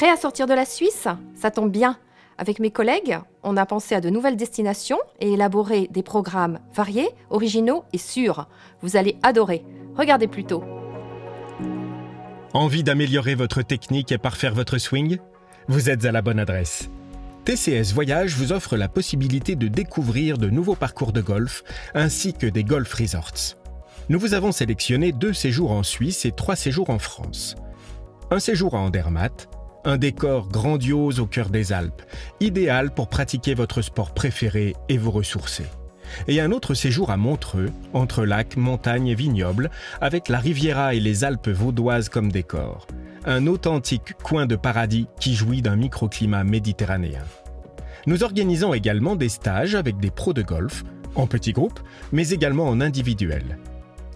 Prêt à sortir de la Suisse ? Ça tombe bien. Avec mes collègues, on a pensé à de nouvelles destinations et élaboré des programmes variés, originaux et sûrs. Vous allez adorer. Regardez plutôt. Envie d'améliorer votre technique et parfaire votre swing ? Vous êtes à la bonne adresse. TCS Voyage vous offre la possibilité de découvrir de nouveaux parcours de golf ainsi que des golf resorts. Nous vous avons sélectionné 2 séjours en Suisse et 3 séjours en France. Un séjour à Andermatt, un décor grandiose au cœur des Alpes, idéal pour pratiquer votre sport préféré et vous ressourcer. Et un autre séjour à Montreux, entre lacs, montagnes et vignobles, avec la Riviera et les Alpes vaudoises comme décor. Un authentique coin de paradis qui jouit d'un microclimat méditerranéen. Nous organisons également des stages avec des pros de golf, en petits groupes, mais également en individuel.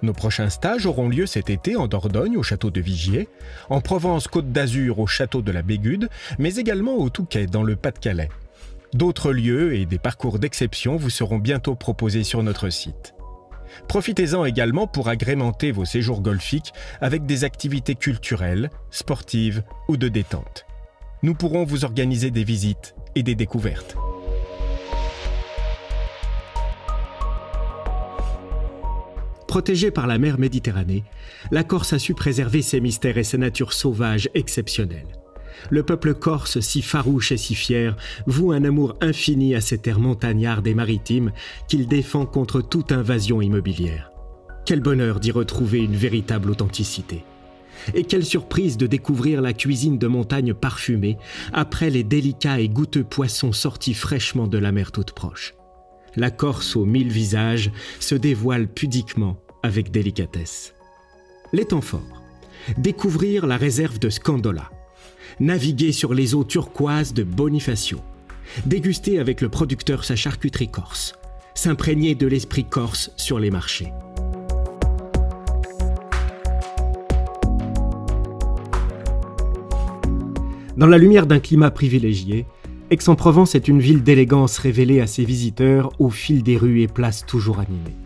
Nos prochains stages auront lieu cet été en Dordogne au château de Vigier, en Provence-Côte d'Azur au château de la Bégude, mais également au Touquet dans le Pas-de-Calais. D'autres lieux et des parcours d'exception vous seront bientôt proposés sur notre site. Profitez-en également pour agrémenter vos séjours golfiques avec des activités culturelles, sportives ou de détente. Nous pourrons vous organiser des visites et des découvertes. Protégée par la mer Méditerranée, la Corse a su préserver ses mystères et sa nature sauvage exceptionnelle. Le peuple corse, si farouche et si fier, voue un amour infini à ces terres montagnardes et maritimes qu'il défend contre toute invasion immobilière. Quel bonheur d'y retrouver une véritable authenticité. Et quelle surprise de découvrir la cuisine de montagne parfumée après les délicats et goûteux poissons sortis fraîchement de la mer toute proche. La Corse aux 1000 visages se dévoile pudiquement avec délicatesse. Les temps forts. Découvrir la réserve de Scandola. Naviguer sur les eaux turquoises de Bonifacio. Déguster avec le producteur sa charcuterie corse. S'imprégner de l'esprit corse sur les marchés. Dans la lumière d'un climat privilégié, Aix-en-Provence est une ville d'élégance révélée à ses visiteurs au fil des rues et places toujours animées.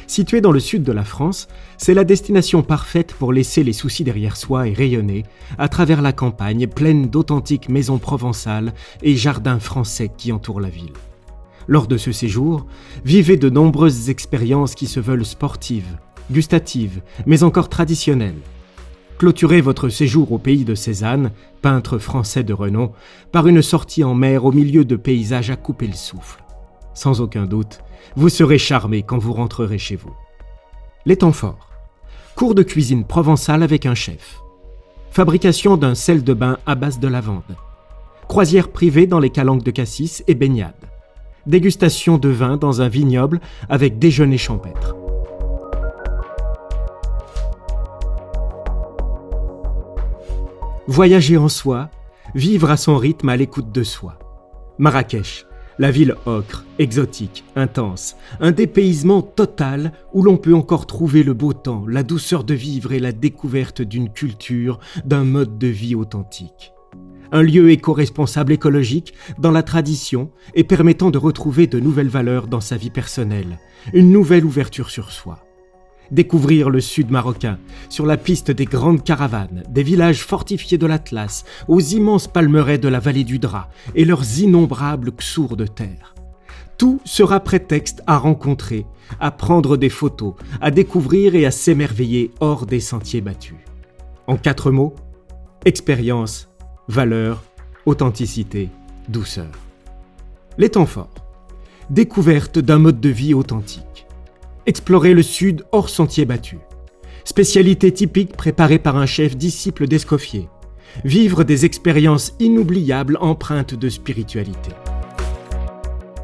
Située dans le sud de la France, c'est la destination parfaite pour laisser les soucis derrière soi et rayonner à travers la campagne pleine d'authentiques maisons provençales et jardins français qui entourent la ville. Lors de ce séjour, vivez de nombreuses expériences qui se veulent sportives, gustatives, mais encore traditionnelles. Clôturez votre séjour au pays de Cézanne, peintre français de renom, par une sortie en mer au milieu de paysages à couper le souffle. Sans aucun doute, vous serez charmé quand vous rentrerez chez vous. Les temps forts. Cours de cuisine provençale avec un chef. Fabrication d'un sel de bain à base de lavande. Croisière privée dans les calanques de Cassis et baignade. Dégustation de vin dans un vignoble avec déjeuner champêtre. Voyager en soi, vivre à son rythme à l'écoute de soi. Marrakech, la ville ocre, exotique, intense, un dépaysement total où l'on peut encore trouver le beau temps, la douceur de vivre et la découverte d'une culture, d'un mode de vie authentique. Un lieu éco-responsable écologique dans la tradition et permettant de retrouver de nouvelles valeurs dans sa vie personnelle, une nouvelle ouverture sur soi. Découvrir le sud marocain, sur la piste des grandes caravanes, des villages fortifiés de l'Atlas, aux immenses palmeraies de la vallée du Drap et leurs innombrables ksurs de terre. Tout sera prétexte à rencontrer, à prendre des photos, à découvrir et à s'émerveiller hors des sentiers battus. En 4 mots, expérience, valeur, authenticité, douceur. Les temps forts. Découverte d'un mode de vie authentique. Explorer le sud hors sentiers battus. Spécialité typique préparée par un chef disciple d'Escoffier. Vivre des expériences inoubliables empreintes de spiritualité.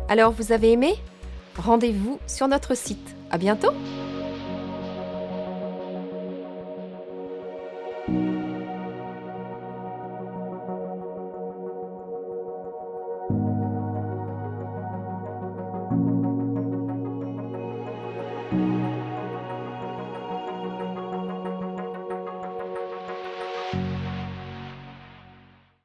Alors, vous avez aimé ? Rendez-vous sur notre site. À bientôt !